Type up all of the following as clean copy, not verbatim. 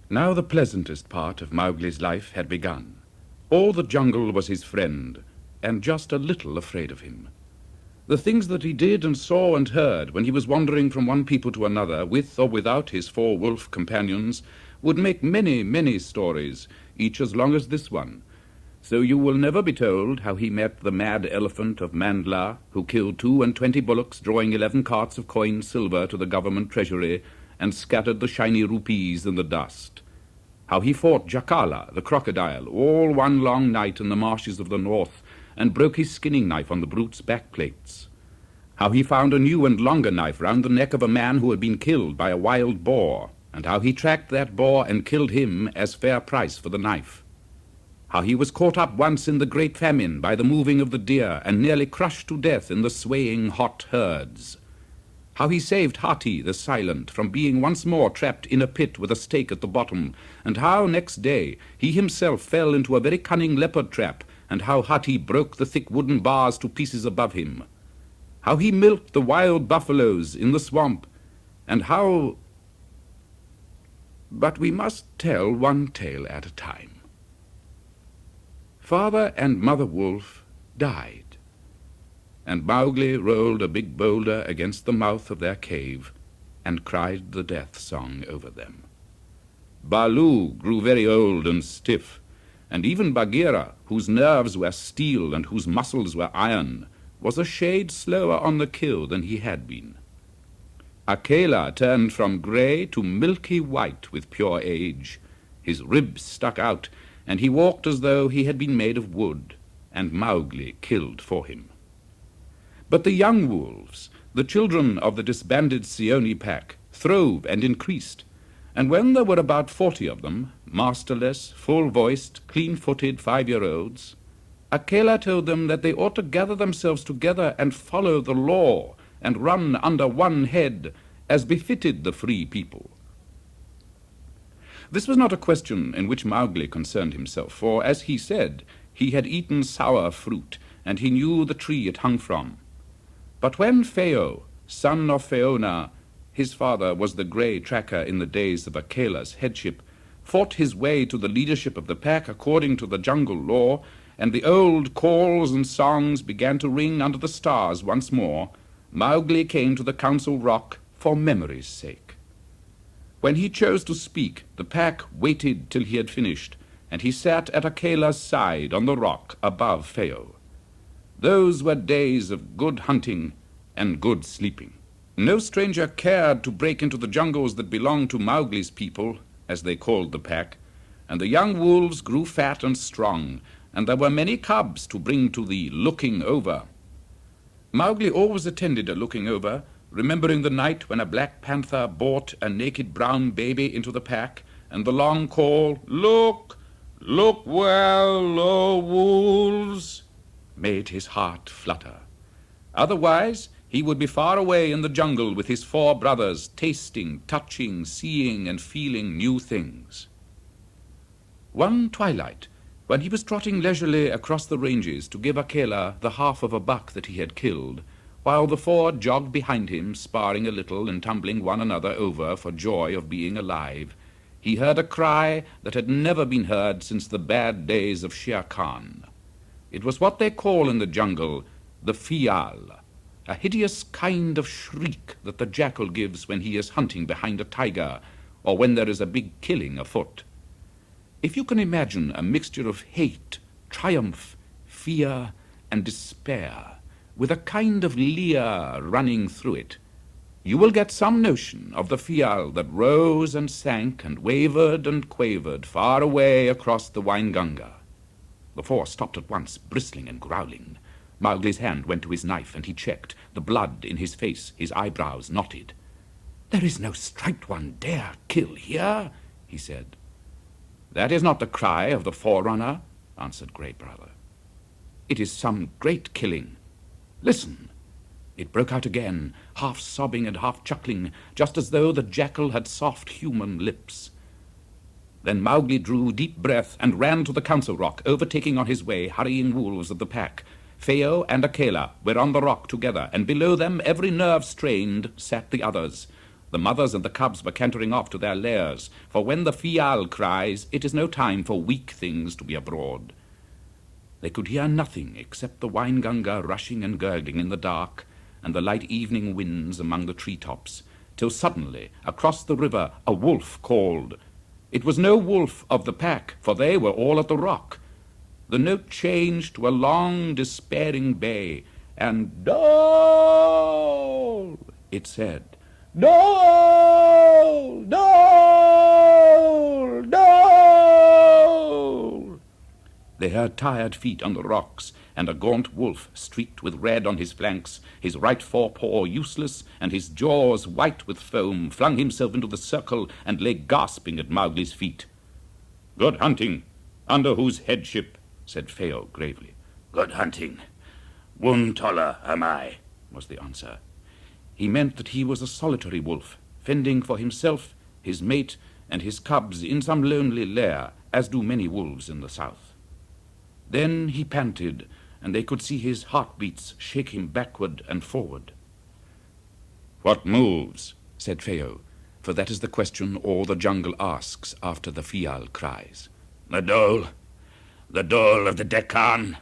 Now the pleasantest part of Mowgli's life had begun. All the jungle was his friend, and just a little afraid of him. The things that he did and saw and heard when he was wandering from one people to another, with or without his 4 wolf companions, would make many, many stories, each as long as this one. So you will never be told how he met the mad elephant of Mandla, who killed 22 bullocks, drawing 11 carts of coined silver to the government treasury, and scattered the shiny rupees in the dust. How he fought Jakala, the crocodile, all one long night in the marshes of the north, and broke his skinning knife on the brute's back plates. How he found a new and longer knife round the neck of a man who had been killed by a wild boar, and how he tracked that boar and killed him as fair price for the knife. How he was caught up once in the great famine by the moving of the deer, and nearly crushed to death in the swaying hot herds. How he saved Hati the Silent from being once more trapped in a pit with a stake at the bottom, and how next day he himself fell into a very cunning leopard trap, and how Hati broke the thick wooden bars to pieces above him. How he milked the wild buffaloes in the swamp, and how... But we must tell one tale at a time. Father and Mother Wolf died, and Mowgli rolled a big boulder against the mouth of their cave and cried the death song over them. Baloo grew very old and stiff, and even Bagheera, whose nerves were steel and whose muscles were iron, was a shade slower on the kill than he had been. Akela turned from grey to milky white with pure age. His ribs stuck out, and he walked as though he had been made of wood, and Mowgli killed for him. But the young wolves, the children of the disbanded Seeonee pack, throve and increased, and when there were about 40 of them, masterless, full-voiced, clean-footed 5-year-olds, Akela told them that they ought to gather themselves together and follow the law, and run under one head, as befitted the free people. This was not a question in which Mowgli concerned himself, for, as he said, he had eaten sour fruit, and he knew the tree it hung from. But when Phao, son of Seeonee, his father was the grey tracker in the days of Akela's headship, fought his way to the leadership of the pack according to the jungle law, and the old calls and songs began to ring under the stars once more, Mowgli came to the council rock for memory's sake. When he chose to speak, the pack waited till he had finished, and he sat at Akela's side on the rock above Phao. Those were days of good hunting and good sleeping. No stranger cared to break into the jungles that belonged to Mowgli's people, as they called the pack, and the young wolves grew fat and strong, and there were many cubs to bring to the looking over. Mowgli always attended a looking over, remembering the night when a black panther brought a naked brown baby into the pack, and the long call, "Look, look well, O wolves," made his heart flutter. Otherwise, he would be far away in the jungle with his 4 brothers, tasting, touching, seeing, and feeling new things. One twilight, when he was trotting leisurely across the ranges to give Akela the half of a buck that he had killed, while the 4 jogged behind him, sparring a little and tumbling one another over for joy of being alive, he heard a cry that had never been heard since the bad days of Shere Khan. It was what they call in the jungle the fial, a hideous kind of shriek that the jackal gives when he is hunting behind a tiger, or when there is a big killing afoot. If you can imagine a mixture of hate, triumph, fear, and despair, with a kind of leer running through it, you will get some notion of the fial that rose and sank and wavered and quavered far away across the Wainganga. The 4 stopped at once, bristling and growling. Mowgli's hand went to his knife, and he checked, the blood in his face, his eyebrows knotted. "There is no striped one dare kill here," he said. "That is not the cry of the forerunner," answered Grey Brother. "It is some great killing. Listen!" It broke out again, half sobbing and half chuckling, just as though the jackal had soft human lips. Then Mowgli drew deep breath and ran to the council rock, overtaking on his way hurrying wolves of the pack. Phao and Akela were on the rock together, and below them, every nerve strained, sat the others. The mothers and the cubs were cantering off to their lairs, for when the Fial cries, it is no time for weak things to be abroad. They could hear nothing except the Waingunga rushing and gurgling in the dark, and the light evening winds among the treetops, till suddenly, across the river, a wolf called. It was no wolf of the pack, for they were all at the rock. The note changed to a long, despairing bay, and "Dole!" it said. "Dole! Dole! Dole!" They heard tired feet on the rocks, and a gaunt wolf, streaked with red on his flanks, his right forepaw useless, and his jaws white with foam, flung himself into the circle and lay gasping at Mowgli's feet. "Good hunting, under whose headship?" said Phao gravely. "Good hunting. Wuntolla am I," was the answer. He meant that he was a solitary wolf, fending for himself, his mate, and his cubs in some lonely lair, as do many wolves in the south. Then he panted, and they could see his heartbeats shake him backward and forward. "What moves?" said Phao, for that is the question all the jungle asks after the Fial cries. The Dole of the Deccan,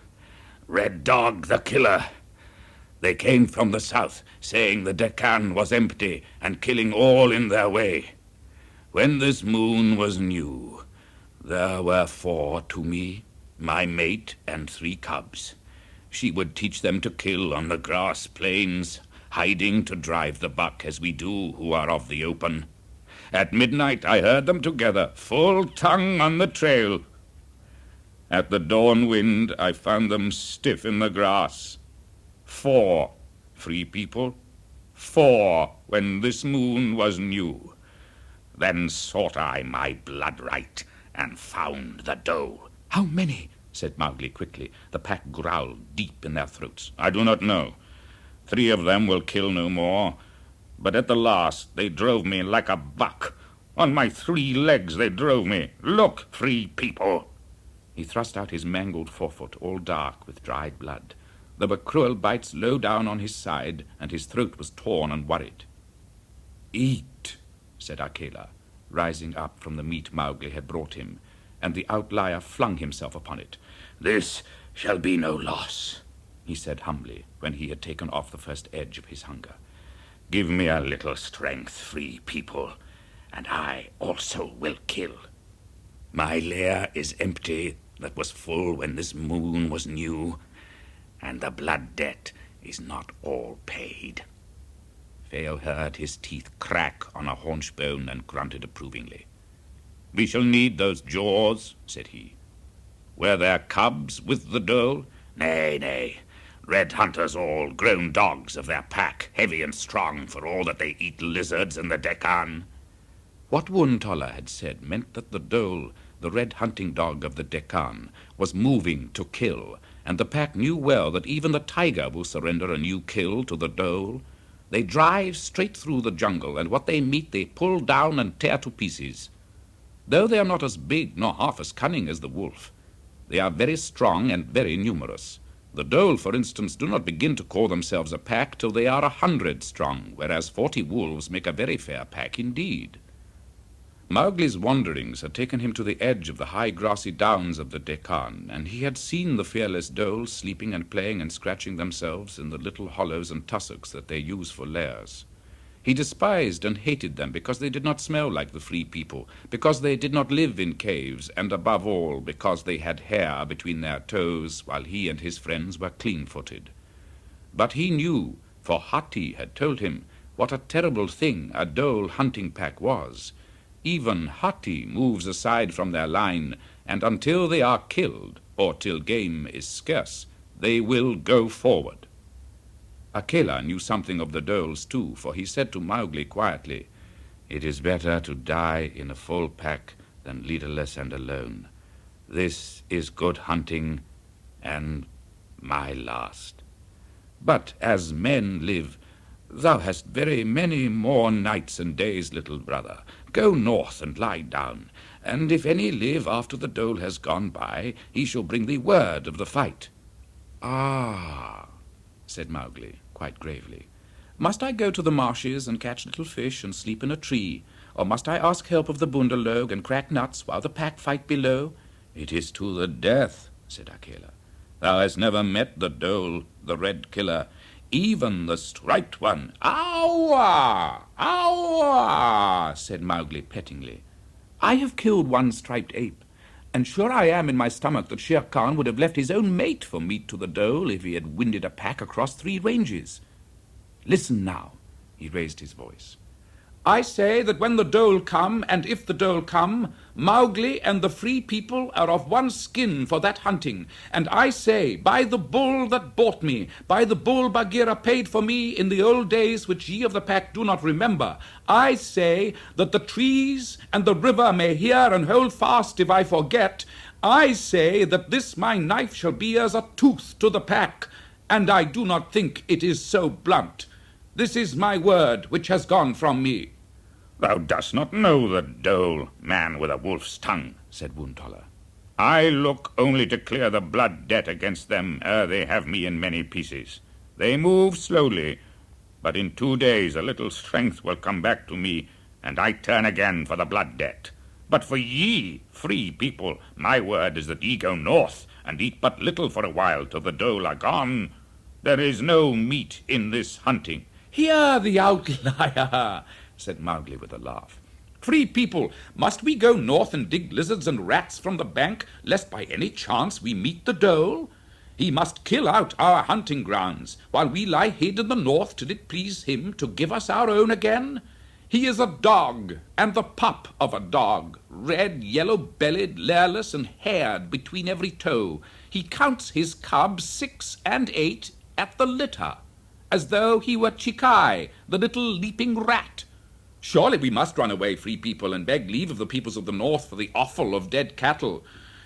Red Dog the Killer. They came from the south, saying the Deccan was empty and killing all in their way. When this moon was new, there were 4 to me, my mate and 3 cubs. She would teach them to kill on the grass plains, hiding to drive the buck as we do who are of the open. At midnight I heard them together, full tongue on the trail. At the dawn wind I found them stiff in the grass. 4 free people, 4 when this moon was new. Then sought I my blood right and found the Dole. "How many?" said Mowgli quickly. The pack growled deep in their throats. "I do not know. 3 of them will kill no more. But at the last they drove me like a buck. On my 3 legs they drove me. Look, free people!" He thrust out his mangled forefoot, all dark with dried blood. There were cruel bites low down on his side, and his throat was torn and worried. "Eat," said Akela, rising up from the meat Mowgli had brought him, and the outlier flung himself upon it. "This shall be no loss," he said humbly, when he had taken off the first edge of his hunger. "Give me a little strength, free people, and I also will kill. My lair is empty that was full when this moon was new, and the blood debt is not all paid." Phao heard his teeth crack on a haunch bone and grunted approvingly. "We shall need those jaws," said he. "Were there cubs with the Dole?" "Nay, nay. Red hunters all, grown dogs of their pack, heavy and strong for all that they eat lizards in the Deccan." What Wuntolla had said meant that the Dole, the red hunting dog of the Deccan, was moving to kill, and the pack knew well that even the tiger will surrender a new kill to the Dole. They drive straight through the jungle, and what they meet they pull down and tear to pieces. Though they are not as big nor half as cunning as the wolf, they are very strong and very numerous. The Dole, for instance, do not begin to call themselves a pack till they are 100 strong, whereas 40 wolves make a very fair pack indeed. Mowgli's wanderings had taken him to the edge of the high grassy downs of the Deccan, and he had seen the fearless Doles sleeping and playing and scratching themselves in the little hollows and tussocks that they use for lairs. He despised and hated them because they did not smell like the free people, because they did not live in caves, and above all because they had hair between their toes, while he and his friends were clean-footed. But he knew, for Hati had told him, what a terrible thing a Dole hunting pack was. Even Hati moves aside from their line, and until they are killed, or till game is scarce, they will go forward. Akela knew something of the Doles too, for he said to Mowgli quietly, "It is better to die in a full pack than leaderless and alone. This is good hunting, and my last. But as men live, thou hast very many more nights and days, little brother. Go north and lie down, and if any live after the Dole has gone by, he shall bring thee word of the fight." "Ah," said Mowgli, quite gravely. Must I go to the marshes and catch little fish and sleep in a tree? Or must I ask help of the Bunderlog and crack nuts while the pack fight below? It is to the death, said Akela. Thou hast never met the dhole, the red killer, even the striped one. Awa! Awa! Said Mowgli pettingly. I have killed one striped ape, and sure I am in my stomach that Shere Khan would have left his own mate for meat to the dhole if he had winded a pack across 3 ranges. Listen now, he raised his voice. I say that when the dhole come, and if the dhole come, Mowgli and the free people are of one skin for that hunting. And I say, by the bull that bought me, by the bull Bagheera paid for me in the old days which ye of the pack do not remember, I say that the trees and the river may hear and hold fast if I forget. I say that this my knife shall be as a tooth to the pack, and I do not think it is so blunt. This is my word which has gone from me. Thou dost not know the dhole, man with a wolf's tongue, said Wuntolla. I look only to clear the blood debt against them ere they have me in many pieces. They move slowly, but in 2 days a little strength will come back to me, and I turn again for the blood debt. But for ye, free people, my word is that ye go north, and eat but little for a while till the dhole are gone. There is no meat in this hunting. Hear the outlier, said Mowgli with a laugh. Free people, must we go north and dig lizards and rats from the bank, lest by any chance we meet the dhole? He must kill out our hunting grounds, while we lie hid in the north till it please him to give us our own again. He is a dog, and the pup of a dog, red, yellow-bellied, lairless, and haired between every toe. He counts his cubs 6 and 8 at the litter, as though he were Chikai, the little leaping rat. Surely we must run away, free people, and beg leave of the peoples of the north for the offal of dead cattle.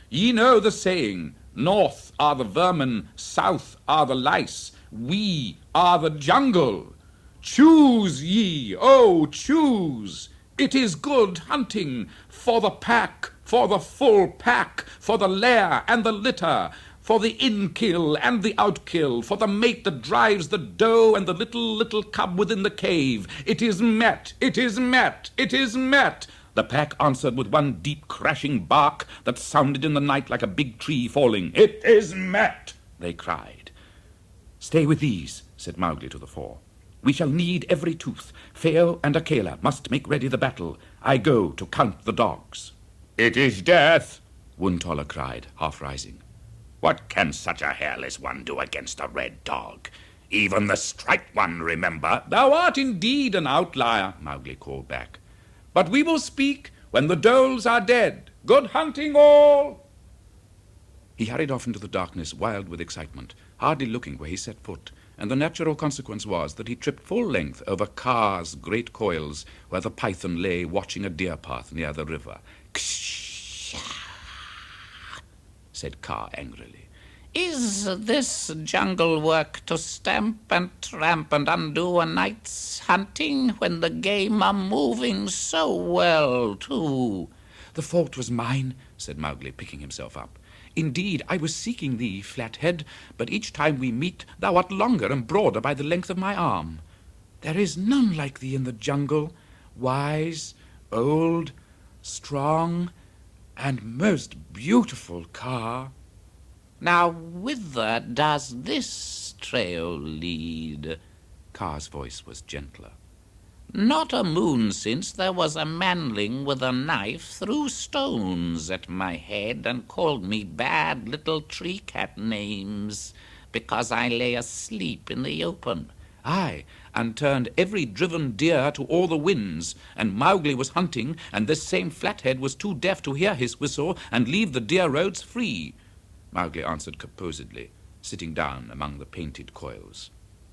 Ye know the saying, north are the vermin, south are the lice, we are the jungle. Choose ye, oh, choose. It is good hunting for the pack, for the full pack, for the lair and the litter, for the in-kill and the out-kill, for the mate that drives the doe and the little cub within the cave. It is met, it is met, it is met. The pack answered with one deep crashing bark that sounded in the night like a big tree falling. It is met, they cried. Stay with these, said Mowgli to the 4. We shall need every tooth. Phao and Akela must make ready the battle. I go to count the dogs. It is death, Wuntolla cried, half rising. What can such a hairless one do against a red dog? Even the striped one, remember. Thou art indeed an outlier, Mowgli called back. But we will speak when the dholes are dead. Good hunting all! He hurried off into the darkness, wild with excitement, hardly looking where he set foot, and the natural consequence was that he tripped full length over Kaa's great coils, where the python lay watching a deer path near the river. Said Kaa angrily. Is this jungle work to stamp and tramp and undo a night's hunting when the game are moving so well, too? The fault was mine, said Mowgli, picking himself up. Indeed, I was seeking thee, Flathead, but each time we meet thou art longer and broader by the length of my arm. There is none like thee in the jungle, wise, old, strong, and most beautiful, Kaa. Now whither does this trail lead? Kaa's voice was gentler. Not a moon since there was a manling with a knife threw stones at my head and called me bad little tree cat names because I lay asleep in the open. Aye, and turned every driven deer to all the winds, and Mowgli was hunting, and this same Flathead was too deaf to hear his whistle and leave the deer roads free. Mowgli answered composedly, sitting down among the painted coils.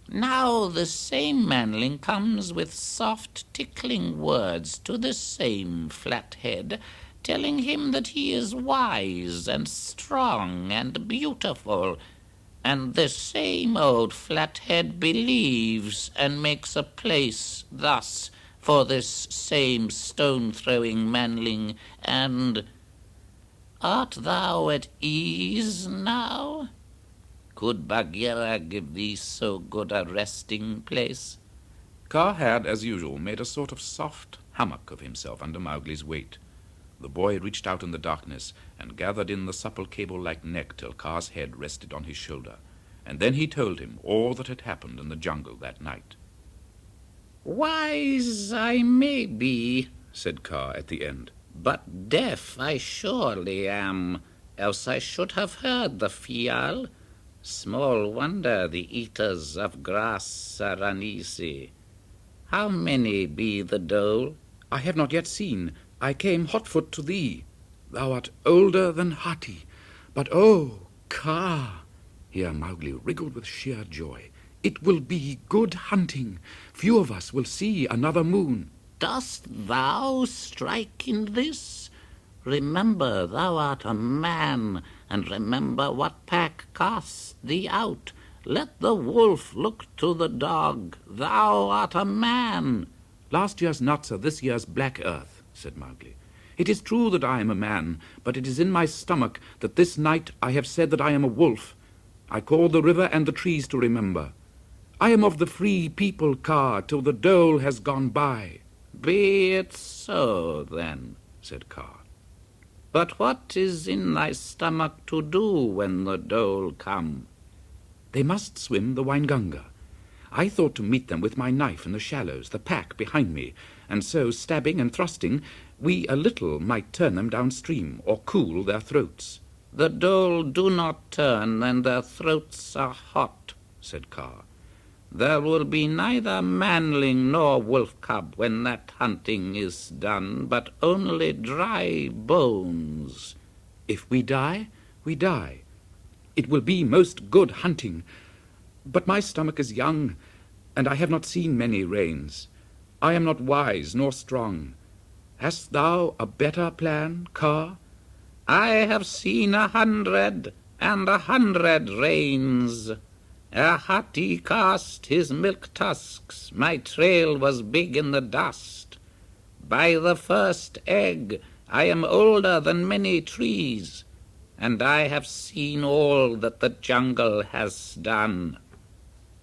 Now the same manling comes with soft tickling words to the same Flathead, telling him that he is wise and strong and beautiful, and the same old Flathead believes and makes a place thus for this same stone-throwing manling, and art thou at ease now? Could Bagheera give thee so good a resting place? Kaa had, as usual, made a sort of soft hammock of himself under Mowgli's weight. The boy reached out in the darkness and gathered in the supple cable-like neck till Kaa's head rested on his shoulder, and then he told him all that had happened in the jungle that night. "Wise I may be," said Kaa at the end, "but deaf I surely am, else I should have heard the fial. Small wonder the eaters of grass are uneasy. How many be the dole?" I have not yet seen. I came hotfoot to thee. Thou art older than Hati. But oh, Kaa!" Here Mowgli wriggled with sheer joy. "It will be good hunting. Few of us will see another moon." "Dost thou strike in this? Remember thou art a man, and remember what pack cast thee out. Let the wolf look to the dog. Thou art a man." "Last year's nuts are this year's black earth," said Mowgli. "It is true that I am a man, but it is in my stomach that this night I have said that I am a wolf. I call the river and the trees to remember. I am of the free people, Kaa, till the dole has gone by." "Be it so, then," said Kaa. "But what is in thy stomach to do when the dole come?" "They must swim the Waingunga. I thought to meet them with my knife in the shallows, the pack behind me, and so, stabbing and thrusting, we a little might turn them downstream, or cool their throats." "The dole do not turn, and their throats are hot," said Kaa. "There will be neither manling nor wolf cub when that hunting is done, but only dry bones." "If we die, we die. It will be most good hunting. But my stomach is young, and I have not seen many rains. I am not wise nor strong. Hast thou a better plan, Kaa?" "I have seen 100 and 100 rains. A Hati cast his milk tusks. My trail was big in the dust. By the first egg I am older than many trees, and I have seen all that the jungle has done."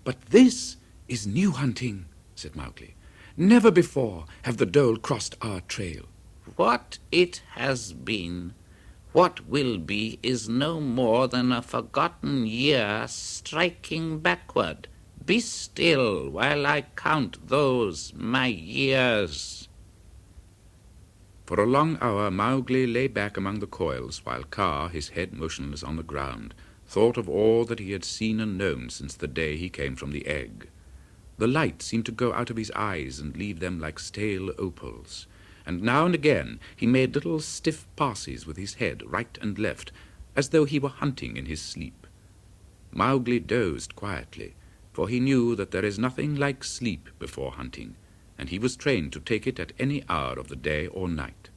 "But this is new hunting," said Mowgli. "Never before have the dole crossed our trail." "What it has been, what will be, is no more than a forgotten year striking backward. Be still while I count those my years." For a long hour Mowgli lay back among the coils, while Kaa, his head motionless on the ground, thought of all that he had seen and known since the day he came from the egg. The light seemed to go out of his eyes and leave them like stale opals, and now and again he made little stiff passes with his head right and left, as though he were hunting in his sleep. Mowgli dozed quietly, for he knew that there is nothing like sleep before hunting, and he was trained to take it at any hour of the day or night.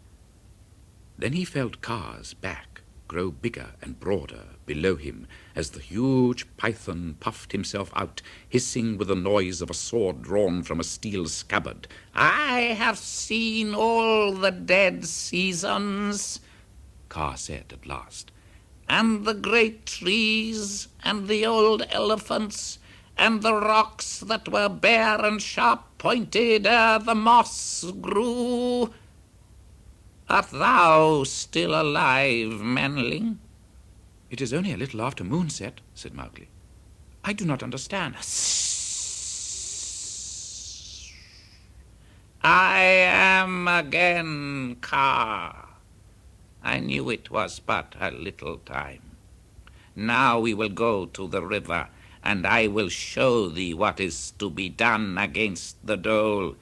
Then he felt Kaa's back grow bigger and broader below him as the huge python puffed himself out, hissing with the noise of a sword drawn from a steel scabbard. "I have seen all the dead seasons," Kaa said at last, "and the great trees, and the old elephants, and the rocks that were bare and sharp-pointed ere the moss grew. Art thou still alive, manling?" "It is only a little after moonset," said Mowgli. "I do not understand." "I am again, Kaa. I knew it was but a little time. Now we will go to the river, and I will show thee what is to be done against the dole."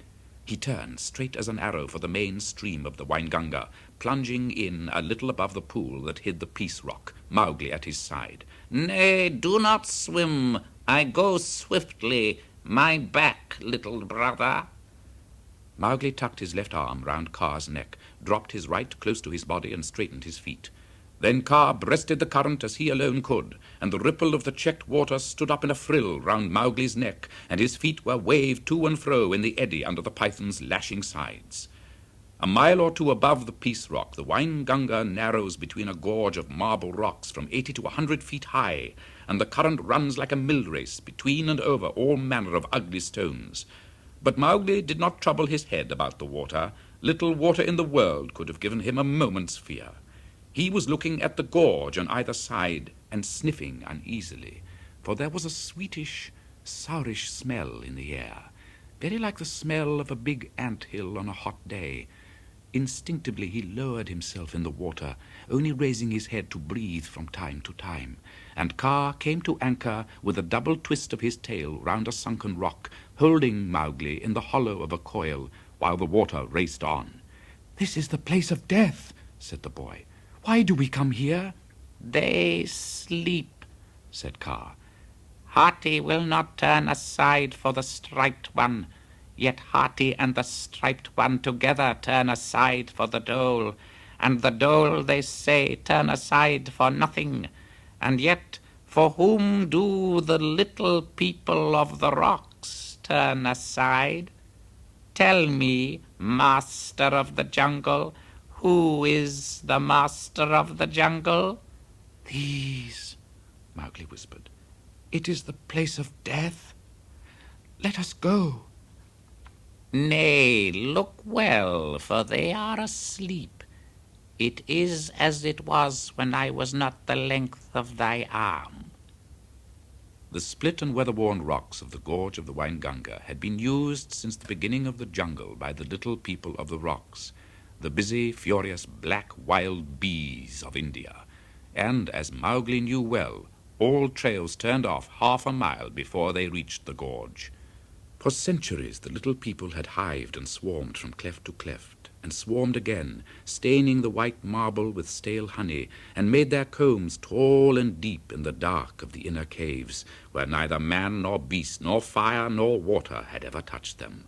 He turned straight as an arrow for the main stream of the Waingunga, plunging in a little above the pool that hid the Peace Rock, Mowgli at his side. "Nay, do not swim. I go swiftly. My back, little brother." Mowgli tucked his left arm round Kaa's neck, dropped his right close to his body, and straightened his feet. Then Kaa breasted the current as he alone could, and the ripple of the checked water stood up in a frill round Mowgli's neck, and his feet were waved to and fro in the eddy under the python's lashing sides. A mile or two above the Peace Rock, the Waingunga narrows between a gorge of marble rocks from 80 to 100 feet high, and the current runs like a mill race between and over all manner of ugly stones. But Mowgli did not trouble his head about the water. Little water in the world could have given him a moment's fear. He was looking at the gorge on either side and sniffing uneasily, for there was a sweetish, sourish smell in the air, very like the smell of a big ant-hill on a hot day. Instinctively he lowered himself in the water, only raising his head to breathe from time to time, and Kaa came to anchor with a double twist of his tail round a sunken rock, holding Mowgli in the hollow of a coil while the water raced on. "This is the place of death," said the boy. "Why do we come here?" "They sleep," said Kaa. "Hati will not turn aside for the striped one. Yet Hati and the striped one together turn aside for the dhole, and the dhole, they say, turn aside for nothing. And yet, for whom do the little people of the rocks turn aside? Tell me, master of the jungle, who is the master of the jungle?" "These," Mowgli whispered. "It is the place of death. Let us go." "Nay, look well, for they are asleep. It is as it was when I was not the length of thy arm." The split and weather-worn rocks of the gorge of the Wainganga had been used since the beginning of the jungle by the little people of the rocks, the busy, furious, black wild bees of India, and, as Mowgli knew well, all trails turned off half a mile before they reached the gorge. For centuries the little people had hived and swarmed from cleft to cleft, and swarmed again, staining the white marble with stale honey, and made their combs tall and deep in the dark of the inner caves, where neither man nor beast, nor fire nor water had ever touched them.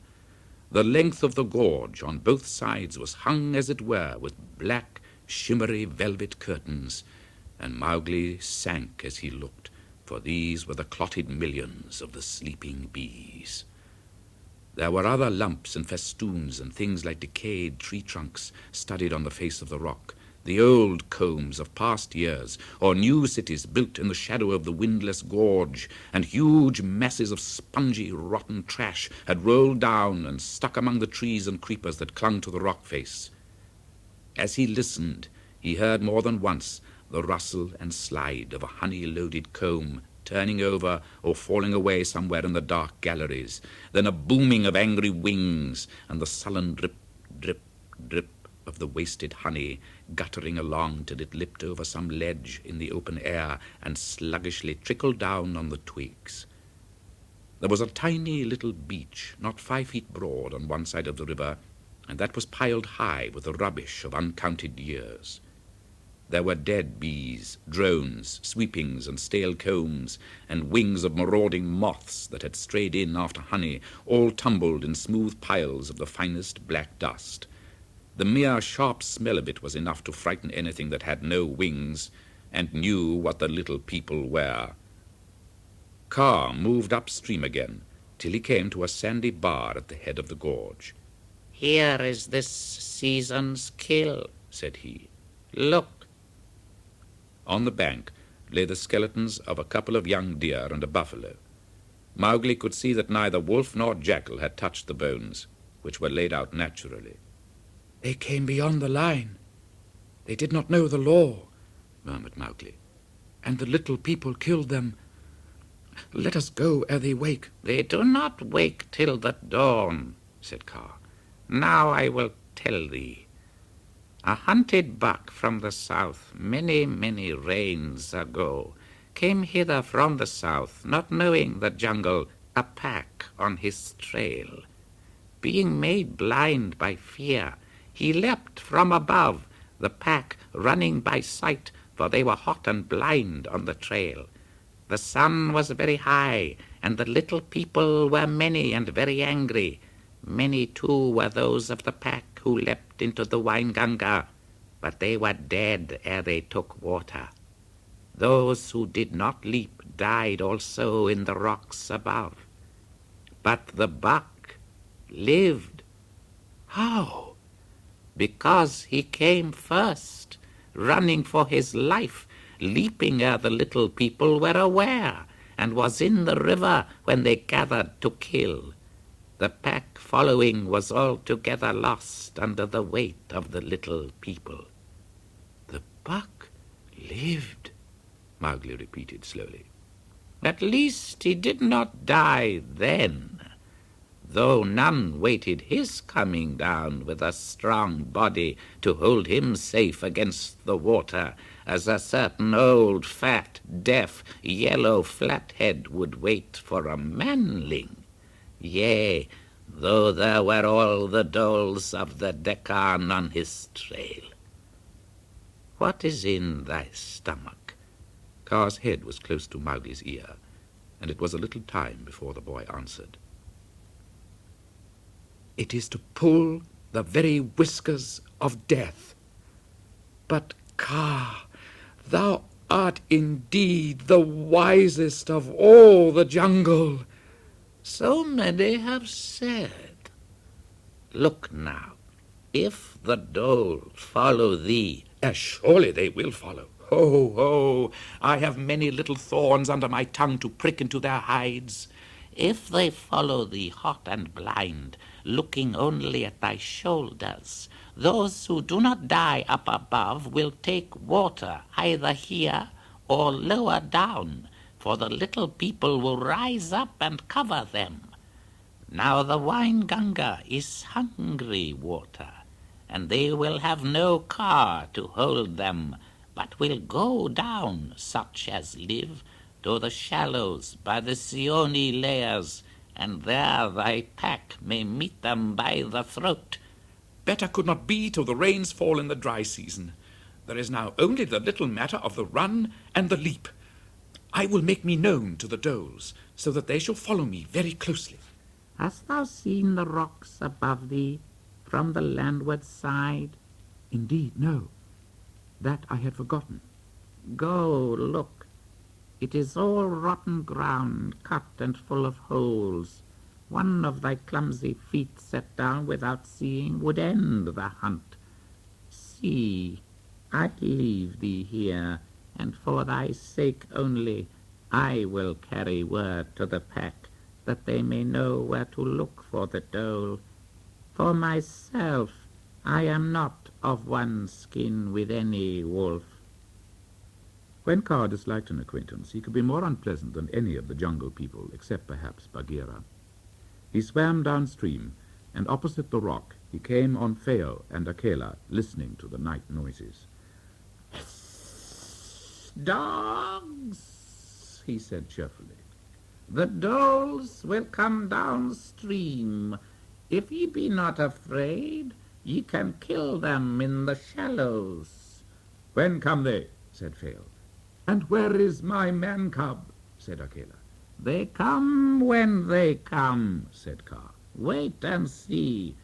The length of the gorge on both sides was hung, as it were, with black, shimmery velvet curtains, and Mowgli sank as he looked, for these were the clotted millions of the sleeping bees. There were other lumps and festoons and things like decayed tree trunks studded on the face of the rock, the old combs of past years, or new cities built in the shadow of the windless gorge, and huge masses of spongy, rotten trash had rolled down and stuck among the trees and creepers that clung to the rock face. As he listened, he heard more than once the rustle and slide of a honey-loaded comb turning over or falling away somewhere in the dark galleries, then a booming of angry wings, and the sullen drip, drip, drip of the wasted honey guttering along till it lipped over some ledge in the open air and sluggishly trickled down on the twigs. There was a tiny little beach, not 5 feet broad, on one side of the river, and that was piled high with the rubbish of uncounted years. There were dead bees, drones, sweepings, and stale combs, and wings of marauding moths that had strayed in after honey, all tumbled in smooth piles of the finest black dust. The mere sharp smell of it was enough to frighten anything that had no wings and knew what the little people were. Kaa moved upstream again till he came to a sandy bar at the head of the gorge. "Here is this season's kill," said he. "Look." On the bank lay the skeletons of a couple of young deer and a buffalo. Mowgli could see that neither wolf nor jackal had touched the bones, which were laid out naturally. "They came beyond the line. They did not know the law," murmured Mowgli, "and the little people killed them. Let us go ere they wake." "They do not wake till the dawn," said Kaa. "Now I will tell thee. A hunted buck from the south, many, many rains ago, came hither from the south, not knowing the jungle, a pack on his trail. Being made blind by fear, he leapt from above, the pack running by sight, for they were hot and blind on the trail. The sun was very high, and the little people were many and very angry. Many, too, were those of the pack who leapt into the Wainganga, but they were dead ere they took water. Those who did not leap died also in the rocks above. But the buck lived. How? Because he came first, running for his life, leaping ere the little people were aware, and was in the river when they gathered to kill. The pack following was altogether lost under the weight of the little people. The buck lived, Mowgli repeated slowly. At least he did not die then, though none waited his coming down with a strong body to hold him safe against the water, as a certain old, fat, deaf, yellow flathead would wait for a manling. Yea, though there were all the dholes of the Deccan on his trail. What is in thy stomach? Kaa's head was close to Mowgli's ear, and it was a little time before the boy answered. It is to pull the very whiskers of death. But, Kaa, thou art indeed the wisest of all the jungle. So many have said. Look now, if the dhole follow thee, As surely they will follow. Ho, ho! I have many little thorns under my tongue to prick into their hides. if they follow thee hot and blind, looking only at thy shoulders, those who do not die up above will take water either here or lower down, for the little people will rise up and cover them. Now the Wainganga is hungry water, and they will have no car to hold them, but will go down, such as live, to the shallows by the Seeonee layers, and there thy pack may meet them by the throat. Better could not be till the rains fall in the dry season. There is now only the little matter of the run and the leap. I will make me known to the dholes, so that they shall follow me very closely. Hast thou seen the rocks above thee from the landward side? Indeed, no. That I had forgotten. Go, look. It is all rotten ground, cut and full of holes. One of thy clumsy feet set down without seeing would end the hunt. See, I leave thee here, and for thy sake only I will carry word to the pack, that they may know where to look for the dhole. For myself, I am not of one skin with any wolf. When Kaa disliked an acquaintance, he could be more unpleasant than any of the jungle people, except perhaps Bagheera. He swam downstream, and opposite the rock he came on Phao and Akela, listening to the night noises. Dogs, he said cheerfully. The dholes will come downstream. If ye be not afraid, ye can kill them in the shallows. When come they? Said Phao. And where is my man-cub? Said Akela. They come when they come, said Kaa. Wait and see.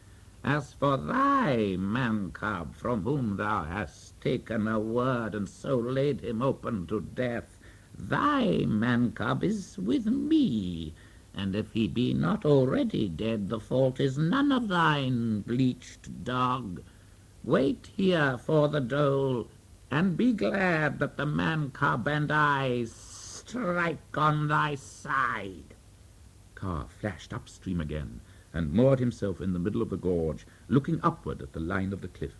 As for thy man-cub, from whom thou hast taken a word and so laid him open to death, thy man-cub is with me, and if he be not already dead, the fault is none of thine, bleached dog. Wait here for the dhole, and be glad that the man-cub and I strike on thy side. Kaa flashed upstream again, and moored himself in the middle of the gorge, looking upward at the line of the cliff.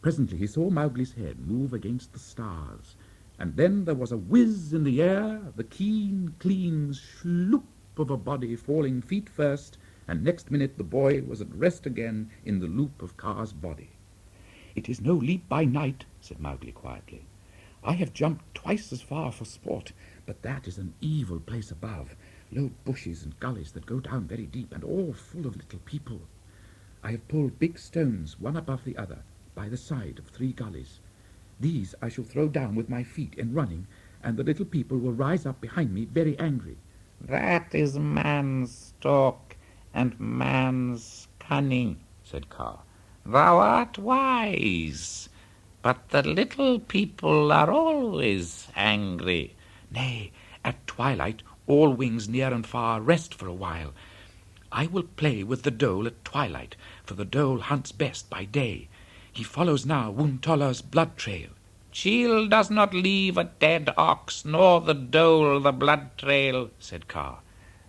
Presently he saw Mowgli's head move against the stars, and then there was a whiz in the air, the keen, clean sloop of a body falling feet first, and next minute the boy was at rest again in the loop of Kaa's body. It is no leap by night, said Mowgli quietly. I have jumped twice as far for sport, but that is an evil place above, low bushes and gullies that go down very deep, and all full of little people. I have pulled big stones, one above the other, by the side of 3 gullies. These I shall throw down with my feet in running, and the little people will rise up behind me very angry. That is man's talk and man's cunning, said Kaa. Thou art wise, but the little people are always angry. Nay, at twilight all wings near and far rest for a while. I will play with the dhole at twilight, for the dhole hunts best by day. He follows now Wuntolla's blood trail. Chil does not leave a dead ox, nor the dhole the blood trail, said Kaa.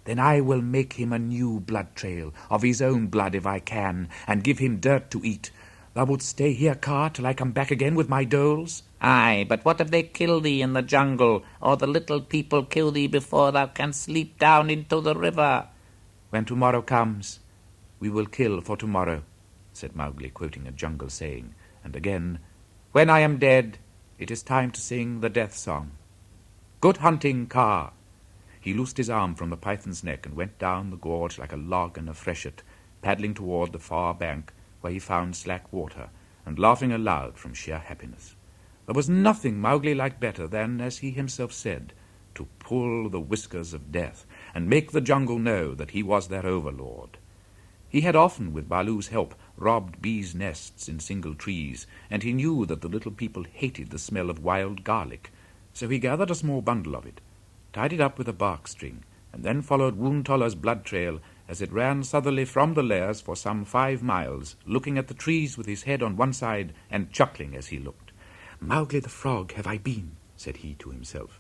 Then I will make him a new blood trail, of his own blood if I can, and give him dirt to eat. Thou wilt stay here, Kaa, till I come back again with my doles? Aye, but what if they kill thee in the jungle, or the little people kill thee before thou canst leap down into the river? When tomorrow comes, we will kill for tomorrow, said Mowgli, quoting a jungle saying, and again, when I am dead, it is time to sing the death song. Good hunting, Kaa! He loosed his arm from the python's neck and went down the gorge like a log in a freshet, paddling toward the far bank, where he found slack water, and laughing aloud from sheer happiness. There was nothing Mowgli liked better than, as he himself said, to pull the whiskers of death, and make the jungle know that he was their overlord. He had often, with Baloo's help, robbed bees' nests in single trees, and he knew that the little people hated the smell of wild garlic, so he gathered a small bundle of it, tied it up with a bark string, and then followed Woon Toller's blood trail as it ran southerly from the lairs for some 5 miles, looking at the trees with his head on one side and chuckling as he looked. Mowgli the frog have I been, said he to himself.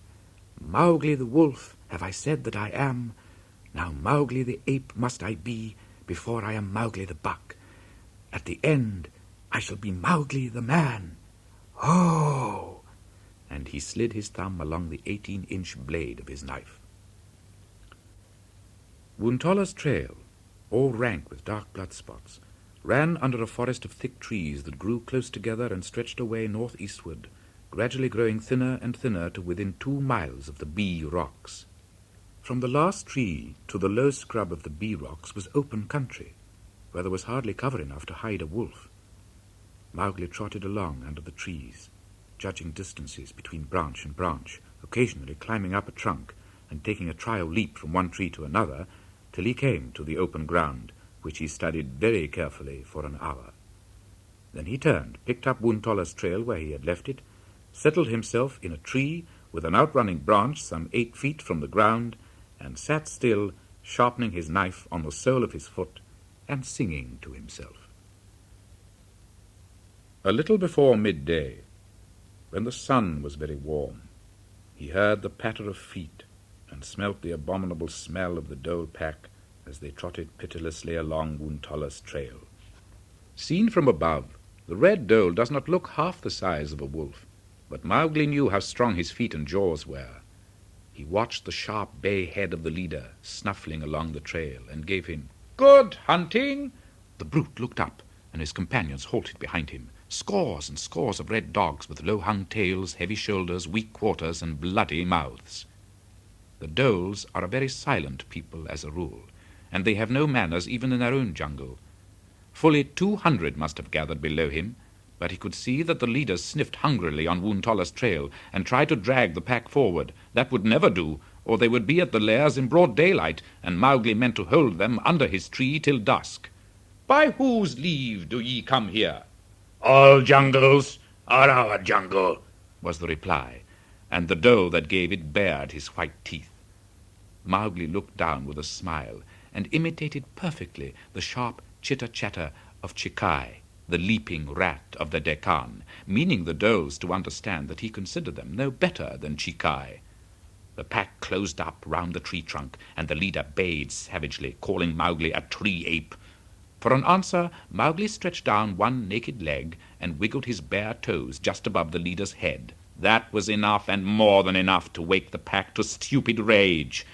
Mowgli the wolf have I said that I am. Now Mowgli the ape must I be before I am Mowgli the buck. At the end I shall be Mowgli the man. Oh! And he slid his thumb along the 18-inch blade of his knife. Woon Toller's trail, all rank with dark blood spots, ran under a forest of thick trees that grew close together and stretched away northeastward, gradually growing thinner and thinner to within 2 miles of the Bee Rocks. From the last tree to the low scrub of the Bee Rocks was open country, where there was hardly cover enough to hide a wolf. Mowgli trotted along under the trees, judging distances between branch and branch, occasionally climbing up a trunk and taking a trial leap from one tree to another, till he came to the open ground, which he studied very carefully for an hour. Then he turned, picked up Woon Toller's trail where he had left it, settled himself in a tree with an outrunning branch some 8 feet from the ground, and sat still, sharpening his knife on the sole of his foot and singing to himself. A little before midday, when the sun was very warm, he heard the patter of feet and smelt the abominable smell of the dhole pack as they trotted pitilessly along Woon Toller's trail. Seen from above, the red dhole does not look half the size of a wolf, but Mowgli knew how strong his feet and jaws were. He watched the sharp bay head of the leader snuffling along the trail and gave him "Good hunting!" The brute looked up, and his companions halted behind him. Scores and scores of red dogs with low-hung tails, heavy shoulders, weak quarters, and bloody mouths. The dholes are a very silent people as a rule, and they have no manners even in their own jungle. Fully 200 must have gathered below him, but he could see that the leaders sniffed hungrily on Woon Toller's trail and tried to drag the pack forward. That would never do, or they would be at the lairs in broad daylight, and Mowgli meant to hold them under his tree till dusk. "By whose leave do ye come here?" "All jungles are our jungle," was the reply, and the dhole that gave it bared his white teeth. Mowgli looked down with a smile and imitated perfectly the sharp chitter-chatter of Chikai, the leaping rat of the Deccan, meaning the dholes to understand that he considered them no better than Chikai. The pack closed up round the tree trunk, and the leader bayed savagely, calling Mowgli a tree-ape. For an answer, Mowgli stretched down one naked leg and wiggled his bare toes just above the leader's head. That was enough, and more than enough, to wake the pack to stupid rage.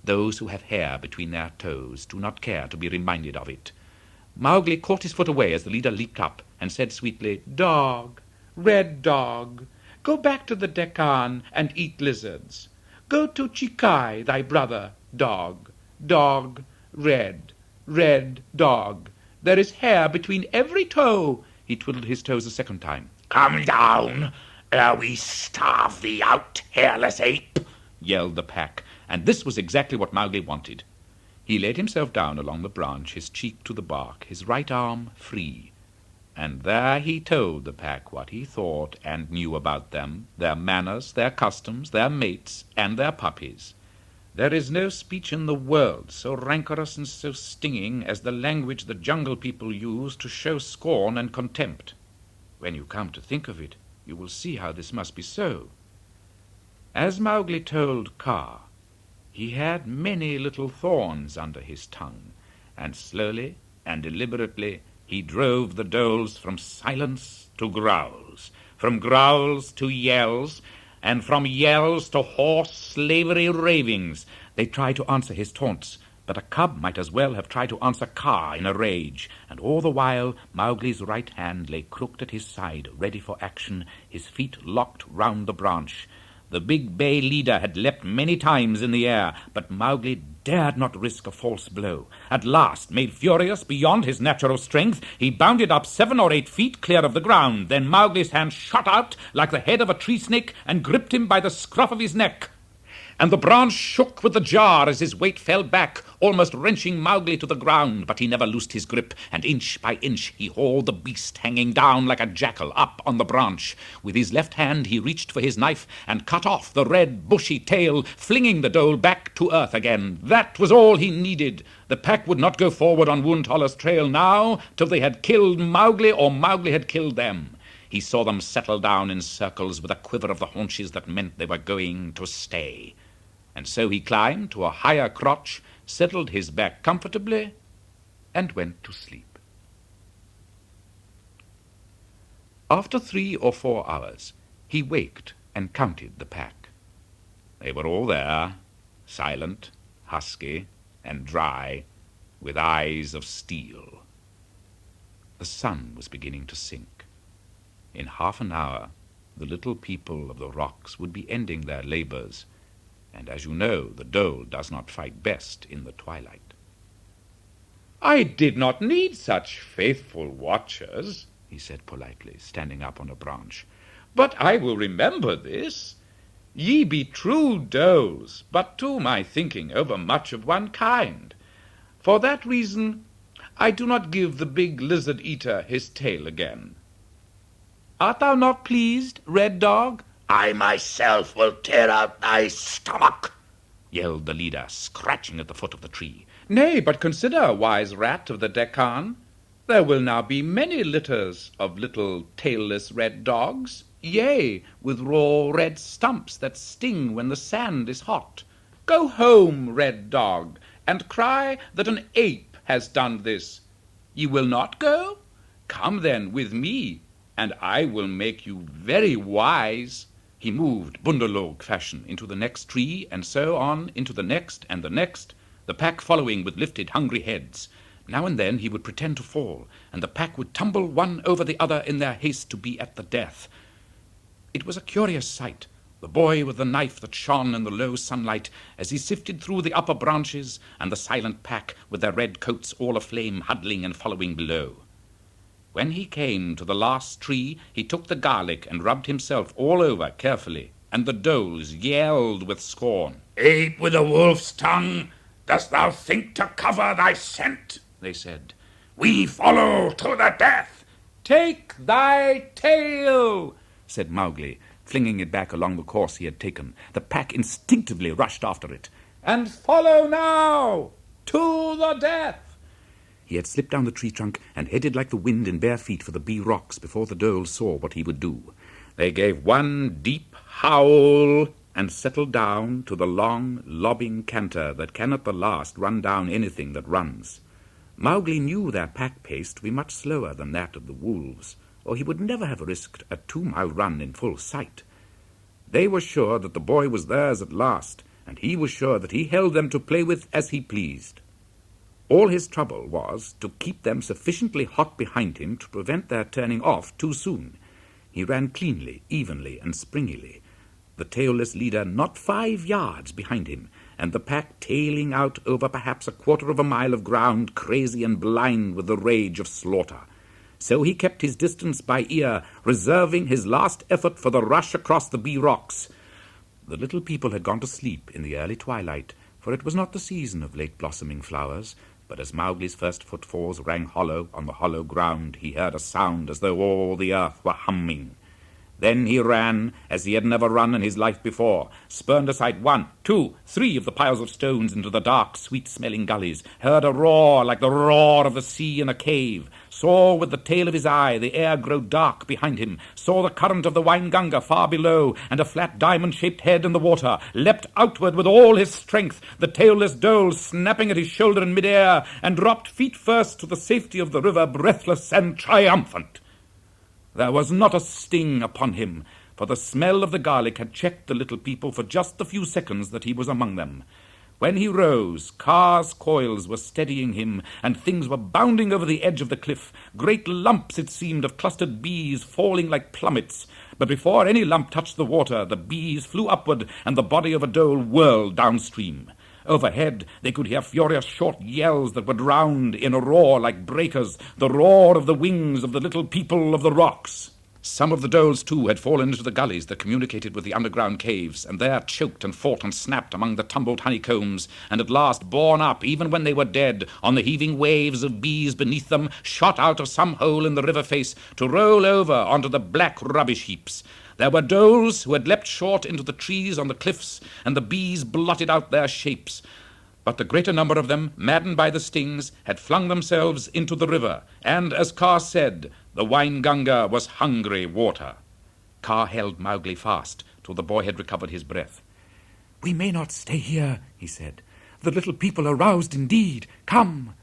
Those who have hair between their toes do not care to be reminded of it. Mowgli caught his foot away as the leader leaped up and said sweetly, "Dog, red dog, go back to the Deccan and eat lizards. Go to Chikai, thy brother, dog, dog, red, red dog. There is hair between every toe." He twiddled his toes a second time. "Come down, ere we starve thee out, hairless ape," yelled the pack, and this was exactly what Mowgli wanted. He laid himself down along the branch, his cheek to the bark, his right arm free, and there he told the pack what he thought and knew about them, their manners, their customs, their mates, and their puppies. There is no speech in the world so rancorous and so stinging as the language the jungle people use to show scorn and contempt. When you come to think of it, you will see how this must be so. As Mowgli told Kaa, He had many little thorns under his tongue, and slowly and deliberately he drove the dholes from silence to growls, from growls to yells, and from yells to hoarse slavery ravings. They tried to answer his taunts, but a cub might as well have tried to answer Kaa in a rage, and all the while Mowgli's right hand lay crooked at his side, ready for action, his feet locked round the branch. The big bay leader had leapt many times in the air, but Mowgli dared not risk a false blow. At last, made furious beyond his natural strength, he bounded up 7 or 8 feet clear of the ground. Then Mowgli's hand shot out like the head of a tree snake and gripped him by the scruff of his neck. And the branch shook with the jar as his weight fell back, almost wrenching Mowgli to the ground, but he never loosed his grip, and inch by inch he hauled the beast hanging down like a jackal up on the branch. With his left hand he reached for his knife and cut off the red bushy tail, flinging the dhole back to earth again. That was all he needed. The pack would not go forward on Woon Tolla's trail now till they had killed Mowgli or Mowgli had killed them. He saw them settle down in circles with a quiver of the haunches that meant they were going to stay. And so he climbed to a higher crotch, settled his back comfortably, and went to sleep. After 3 or 4 hours, he waked and counted the pack. They were all there, silent, husky, and dry, with eyes of steel. The sun was beginning to sink. In half an hour, the little people of the rocks would be ending their labors, and as you know, the dhole does not fight best in the twilight. "I did not need such faithful watchers," he said politely, standing up on a branch. "But I will remember this. Ye be true dholes, but to my thinking over much of one kind. For that reason, I do not give the big lizard-eater his tail again. Art thou not pleased, Red Dog?" "I myself will tear out thy stomach," yelled the leader, scratching at the foot of the tree. "Nay, but consider, wise rat of the Deccan. There will now be many litters of little tailless red dogs, yea, with raw red stumps that sting when the sand is hot. Go home, Red Dog, and cry that an ape has done this. Ye will not go? Come then with me, and I will make you very wise." He moved, Bunderlog fashion, into the next tree, and so on into the next and the next, the pack following with lifted, hungry heads. Now and then he would pretend to fall, and the pack would tumble one over the other in their haste to be at the death. It was a curious sight, the boy with the knife that shone in the low sunlight as he sifted through the upper branches, and the silent pack with their red coats all aflame, huddling and following below. When he came to the last tree, he took the garlic and rubbed himself all over carefully, and the dholes yelled with scorn. "Ape with a wolf's tongue, dost thou think to cover thy scent?" they said. "We follow to the death." "Take thy tail," said Mowgli, flinging it back along the course he had taken. The pack instinctively rushed after it. "And follow now, to the death." He had slipped down the tree trunk and headed like the wind in bare feet for the bee rocks before the dholes saw what he would do. They gave one deep howl and settled down to the long, lobbing canter that can at the last run down anything that runs. Mowgli knew their pack pace to be much slower than that of the wolves, or he would never have risked a 2-mile run in full sight. They were sure that the boy was theirs at last, and he was sure that he held them to play with as he pleased. All his trouble was to keep them sufficiently hot behind him to prevent their turning off too soon. He ran cleanly, evenly, and springily, the tailless leader not 5 yards behind him, and the pack tailing out over perhaps a 1/4 of a mile of ground, crazy and blind with the rage of slaughter. So he kept his distance by ear, reserving his last effort for the rush across the bee rocks. The little people had gone to sleep in the early twilight, for it was not the season of late-blossoming flowers, but as Mowgli's first footfalls rang hollow on the hollow ground, he heard a sound as though all the earth were humming. Then he ran as he had never run in his life before, spurned aside 1, 2, 3 of the piles of stones into the dark, sweet-smelling gullies, heard a roar like the roar of the sea in a cave, saw with the tail of his eye the air grow dark behind him, saw the current of the Wainganga far below, and a flat diamond-shaped head in the water, leapt outward with all his strength, the tailless dhole snapping at his shoulder in mid-air, and dropped feet first to the safety of the river, breathless and triumphant. There was not a sting upon him, for the smell of the garlic had checked the little people for just the few seconds that he was among them. When he rose, Kaa's coils were steadying him, and things were bounding over the edge of the cliff, great lumps, it seemed, of clustered bees falling like plummets. But before any lump touched the water, the bees flew upward, and the body of a dhole whirled downstream. Overhead, they could hear furious short yells that were drowned in a roar like breakers, the roar of the wings of the little people of the rocks. Some of the dholes, too, had fallen into the gullies that communicated with the underground caves, and there choked and fought and snapped among the tumbled honeycombs, and at last, borne up, even when they were dead, on the heaving waves of bees beneath them, shot out of some hole in the river face to roll over onto the black rubbish heaps. There were dholes who had leapt short into the trees on the cliffs, and the bees blotted out their shapes. But the greater number of them, maddened by the stings, had flung themselves into the river, and, as Kaa said, the Wainganga was hungry water. Kaa held Mowgli fast till the boy had recovered his breath. "We may not stay here," he said. "The little people are roused indeed. Come!"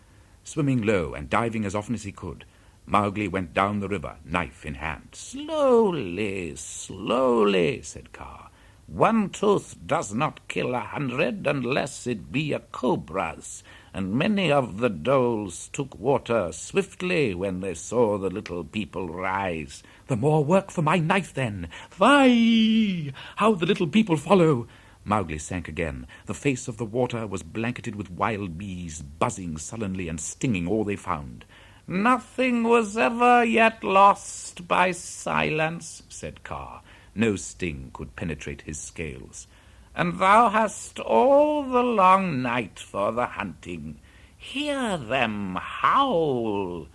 Swimming low and diving as often as he could, Mowgli went down the river, knife in hand. "Slowly, slowly," said Kaa. "One tooth does not kill 100 unless it be a cobra's, and many of the dholes took water swiftly when they saw the little people rise." "The more work for my knife, then. Fie! How the little people follow!" Mowgli sank again. The face of the water was blanketed with wild bees, buzzing sullenly and stinging all they found. "Nothing was ever yet lost by silence," said Kaa. No sting could penetrate his scales. "And thou hast all the long night for the hunting. Hear them howl."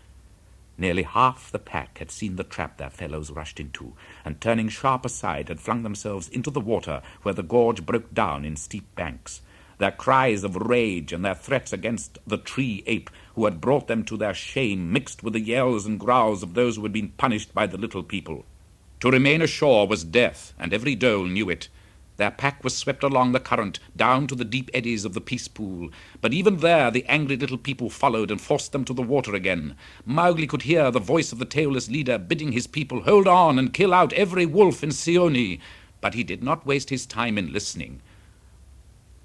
Nearly half the pack had seen the trap their fellows rushed into, and turning sharp aside had flung themselves into the water where the gorge broke down in steep banks. Their cries of rage and their threats against the tree-ape who had brought them to their shame mixed with the yells and growls of those who had been punished by the little people. To remain ashore was death, and every dhole knew it. Their pack was swept along the current, down to the deep eddies of the Peace Pool, but even there the angry little people followed and forced them to the water again. Mowgli could hear the voice of the tailless leader bidding his people hold on and kill out every wolf in Seeonee, but he did not waste his time in listening.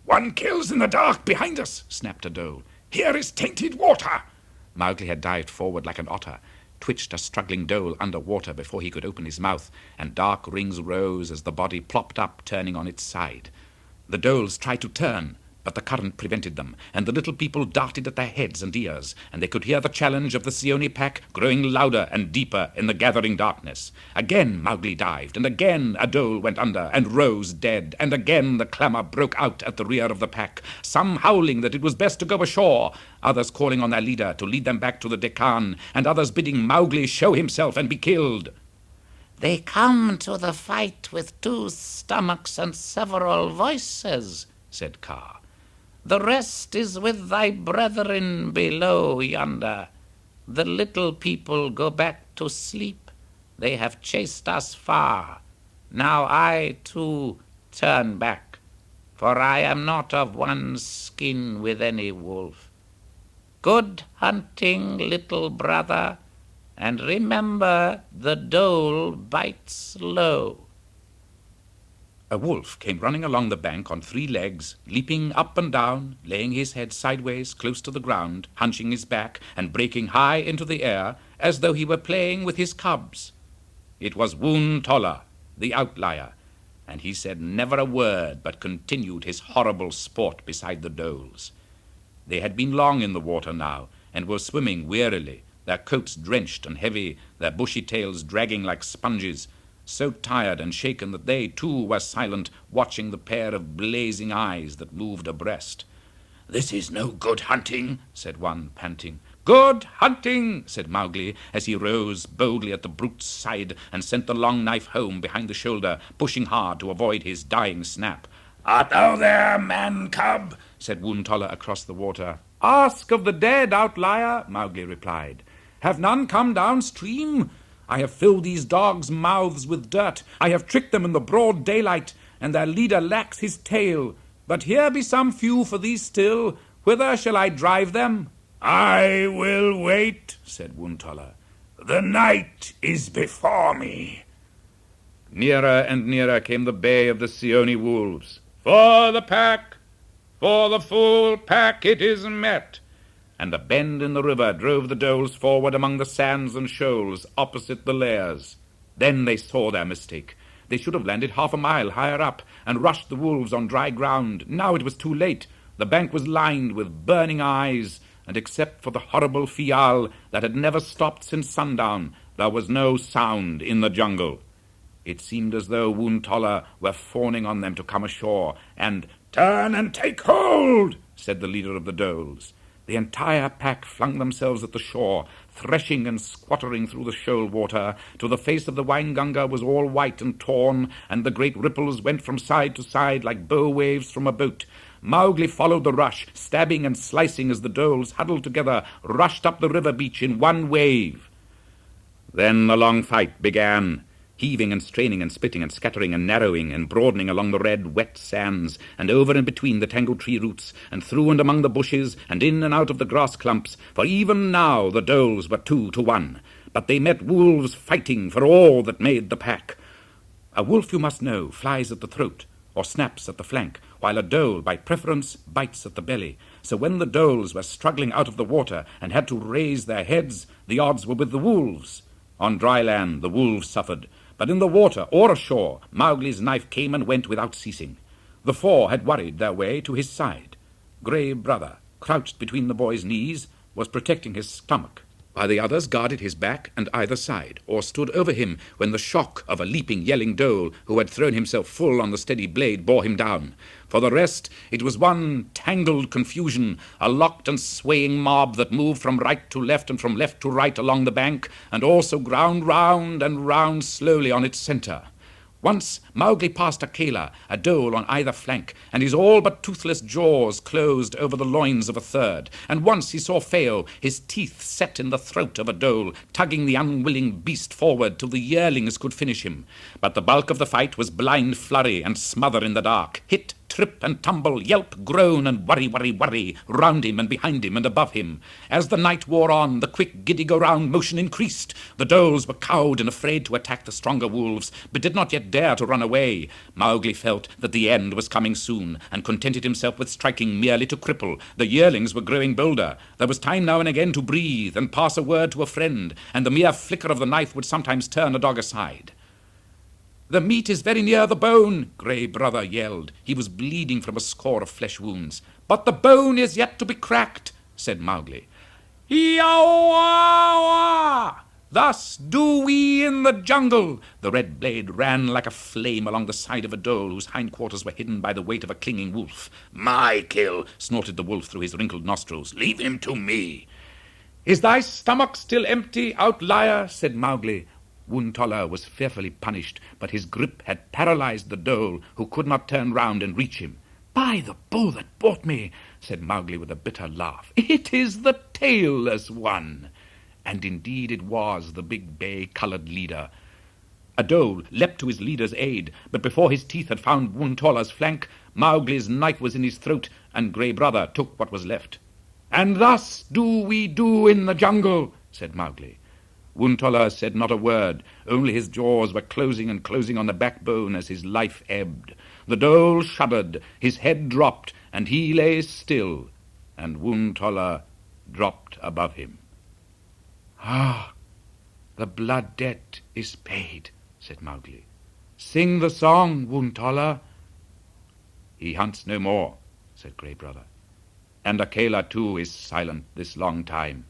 "One kills in the dark behind us," snapped a dhole. "Here is tainted water." Mowgli had dived forward like an otter, twitched a struggling dhole under water before he could open his mouth, and dark rings rose as the body plopped up, turning on its side. The dholes tried to turn, but the current prevented them, and the little people darted at their heads and ears, and they could hear the challenge of the Seeonee pack growing louder and deeper in the gathering darkness. Again Mowgli dived, and again a dhole went under and rose dead, and again the clamour broke out at the rear of the pack, some howling that it was best to go ashore, others calling on their leader to lead them back to the Deccan, and others bidding Mowgli show himself and be killed. "They come to the fight with 2 stomachs and several voices," said Kaa. "The rest is with thy brethren below yonder. The little people go back to sleep. They have chased us far. Now I, too, turn back, for I am not of one skin with any wolf. Good hunting, little brother, and remember the dhole bites low." A wolf came running along the bank on 3 legs, leaping up and down, laying his head sideways close to the ground, hunching his back, and breaking high into the air, as though he were playing with his cubs. It was Woon Tolla, the outlier, and he said never a word, but continued his horrible sport beside the dholes. They had been long in the water now, and were swimming wearily, their coats drenched and heavy, their bushy tails dragging like sponges, so tired and shaken that they, too, were silent, watching the pair of blazing eyes that moved abreast. "This is no good hunting," said one, panting. Good hunting, said Mowgli, as he rose boldly at the brute's side and sent the long knife home behind the shoulder, pushing hard to avoid his dying snap. Art thou there, man-cub? Said Woontolla across the water. Ask of the dead, outlier, Mowgli replied. Have none come downstream? I have filled these dogs' mouths with dirt. I have tricked them in the broad daylight, and their leader lacks his tail. But here be some few for thee still. Whither shall I drive them? I will wait, said Woontolla. The night is before me. Nearer and nearer came the bay of the Seeonee wolves. For the pack, for the full pack it is met. And a bend in the river drove the doles forward among the sands and shoals opposite the lairs. Then they saw their mistake. They should have landed half a mile higher up and rushed the wolves on dry ground. Now it was too late. The bank was lined with burning eyes, and except for the horrible fial that had never stopped since sundown, there was no sound in the jungle. It seemed as though Woontolla were fawning on them to come ashore, and turn and take hold, said the leader of the doles. The entire pack flung themselves at the shore, threshing and squattering through the shoal water, till the face of the Waingunga was all white and torn, and the great ripples went from side to side like bow waves from a boat. Mowgli followed the rush, stabbing and slicing as the doles, huddled together, rushed up the river beach in one wave. Then the long fight began, heaving and straining and splitting and scattering and narrowing and broadening along the red, wet sands, and over and between the tangled tree roots, and through and among the bushes, and in and out of the grass clumps, for even now the doles were 2 to 1. But they met wolves fighting for all that made the pack. A wolf, you must know, flies at the throat, or snaps at the flank, while a dole, by preference, bites at the belly. So when the doles were struggling out of the water and had to raise their heads, the odds were with the wolves. On dry land the wolves suffered, but in the water or ashore Mowgli's knife came and went without ceasing. The 4 had worried their way to his side. Grey Brother, crouched between the boy's knees, was protecting his stomach, while the others guarded his back and either side, or stood over him when the shock of a leaping, yelling dole who had thrown himself full on the steady blade bore him down. For the rest, it was one tangled confusion, a locked and swaying mob that moved from right to left and from left to right along the bank, and also ground round and round slowly on its centre. Once Mowgli passed Akela, a dole on either flank, and his all but toothless jaws closed over the loins of a third. And once he saw Feo, his teeth set in the throat of a dole, tugging the unwilling beast forward till the yearlings could finish him. But the bulk of the fight was blind flurry and smother in the dark, hit, trip and tumble, yelp, groan, and worry, worry, worry, round him and behind him and above him. As the night wore on, the quick giddy-go-round motion increased. The doles were cowed and afraid to attack the stronger wolves, but did not yet dare to run away. Mowgli felt that the end was coming soon, and contented himself with striking merely to cripple. The yearlings were growing bolder. There was time now and again to breathe and pass a word to a friend, and the mere flicker of the knife would sometimes turn a dog aside. "The meat is very near the bone," Grey Brother yelled. He was bleeding from a score of flesh wounds. "But the bone is yet to be cracked," said Mowgli. "Yawa! Thus do we in the jungle." The red blade ran like a flame along the side of a dole whose hindquarters were hidden by the weight of a clinging wolf. My kill, snorted the wolf through his wrinkled nostrils. Leave him to me. "Is thy stomach still empty, outlier?" said Mowgli. Woontolla was fearfully punished, but his grip had paralyzed the dole, who could not turn round and reach him. "By the bull that bought me," said Mowgli with a bitter laugh, "it is the tailless one." And indeed it was the big bay-coloured leader. A dole leapt to his leader's aid, but before his teeth had found Woontolla's flank, Mowgli's knife was in his throat, and Grey Brother took what was left. "And thus do we do in the jungle," said Mowgli. Woontolla said not a word, only his jaws were closing and closing on the backbone as his life ebbed. The dole shuddered, his head dropped, and he lay still, and Woontolla dropped above him. "Ah, the blood debt is paid," said Mowgli. "Sing the song, Woontolla." "He hunts no more," said Grey Brother. "And Akela too is silent this long time."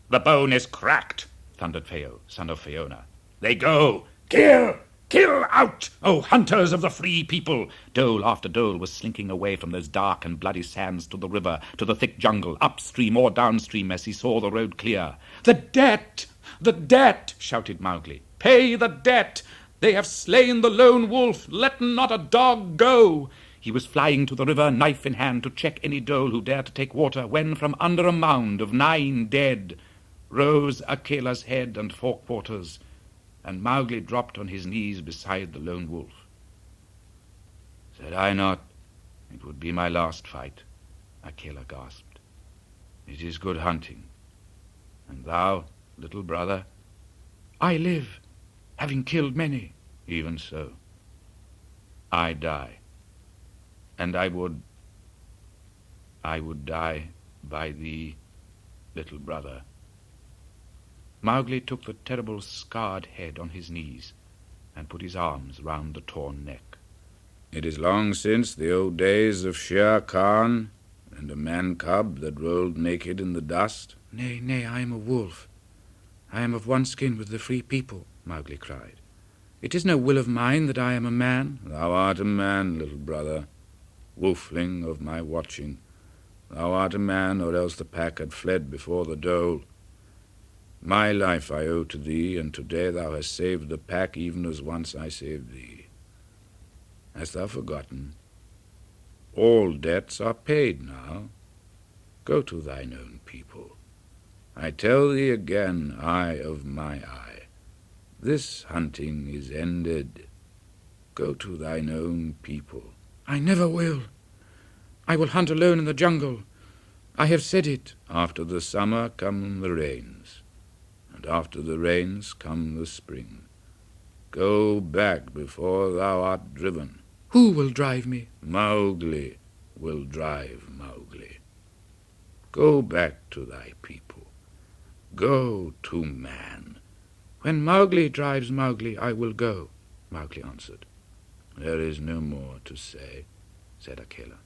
"The bone is cracked," thundered Feo, son of Fiona. "They go. Kill! Kill out, O hunters of the free people! Dole after dole was slinking away from those dark and bloody sands to the river, to the thick jungle, upstream or downstream as he saw the road clear. "The debt! The debt!" shouted Mowgli. "Pay the debt! They have slain the lone wolf! Let not a dog go!" He was flying to the river, knife in hand, to check any dole who dared to take water, when from under a mound of 9 dead rose Akela's head and forequarters, and Mowgli dropped on his knees beside the lone wolf. "Said I not it would be my last fight?" Akela gasped. "It is good hunting. And thou, little brother?" "I live, having killed many." "Even so. I die. And I would die by thee, little brother." Mowgli took the terrible scarred head on his knees and put his arms round the torn neck. "It is long since the old days of Shere Khan and a man-cub that rolled naked in the dust?" "Nay, nay, I am a wolf. I am of one skin with the free people," Mowgli cried. "It is no will of mine that I am a man." "Thou art a man, little brother, wolfling of my watching. Thou art a man, or else the pack had fled before the dole. My life I owe to thee, and today thou hast saved the pack even as once I saved thee. Hast thou forgotten? All debts are paid now. Go to thine own people. I tell thee again, eye of my eye, this hunting is ended. Go to thine own people." "I never will. I will hunt alone in the jungle. I have said it." "After the summer come the rains, and after the rains come the spring. Go back before thou art driven." Who will drive me? Mowgli will drive Mowgli. Go back to thy people. Go to man. When Mowgli drives Mowgli, I will go, Mowgli answered. There is no more to say, said Akela.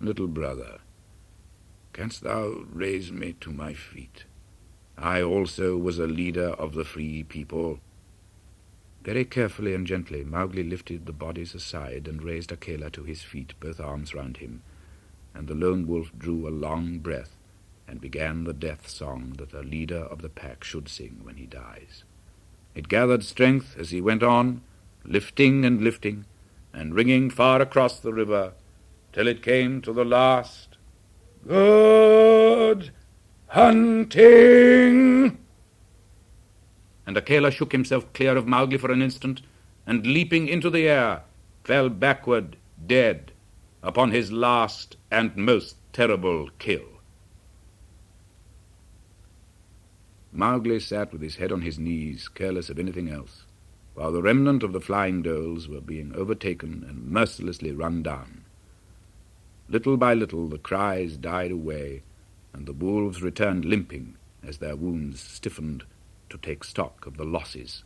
Little brother, canst thou raise me to my feet? I also was a leader of the free people. Very carefully and gently, Mowgli lifted the bodies aside and raised Akela to his feet, both arms round him, and the lone wolf drew a long breath and began the death song that a leader of the pack should sing when he dies. It gathered strength as he went on, lifting and lifting, and ringing far across the river, till it came to the last, "Good hunting!" And Akela shook himself clear of Mowgli for an instant, and leaping into the air, fell backward, dead, upon his last and most terrible kill. Mowgli sat with his head on his knees, careless of anything else, while the remnant of the flying dholes were being overtaken and mercilessly run down. Little by little the cries died away, and the wolves returned limping as their wounds stiffened to take stock of the losses.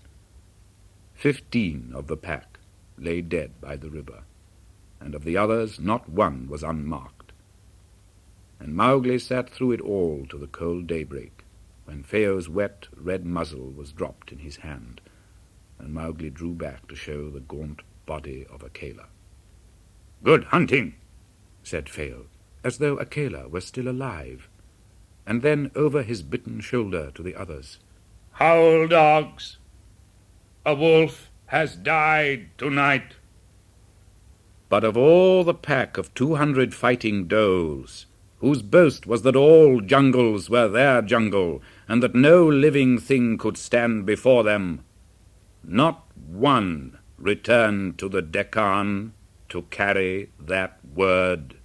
15 of the pack lay dead by the river, and of the others not one was unmarked. And Mowgli sat through it all to the cold daybreak, when Feo's wet red muzzle was dropped in his hand, and Mowgli drew back to show the gaunt body of Akela. "Good hunting," said Feo, as though Akela were still alive, and then over his bitten shoulder to the others. "Howl, dogs! A wolf has died tonight." But of all the pack of 200 fighting dholes, whose boast was that all jungles were their jungle, and that no living thing could stand before them, not one returned to the Deccan to carry that word.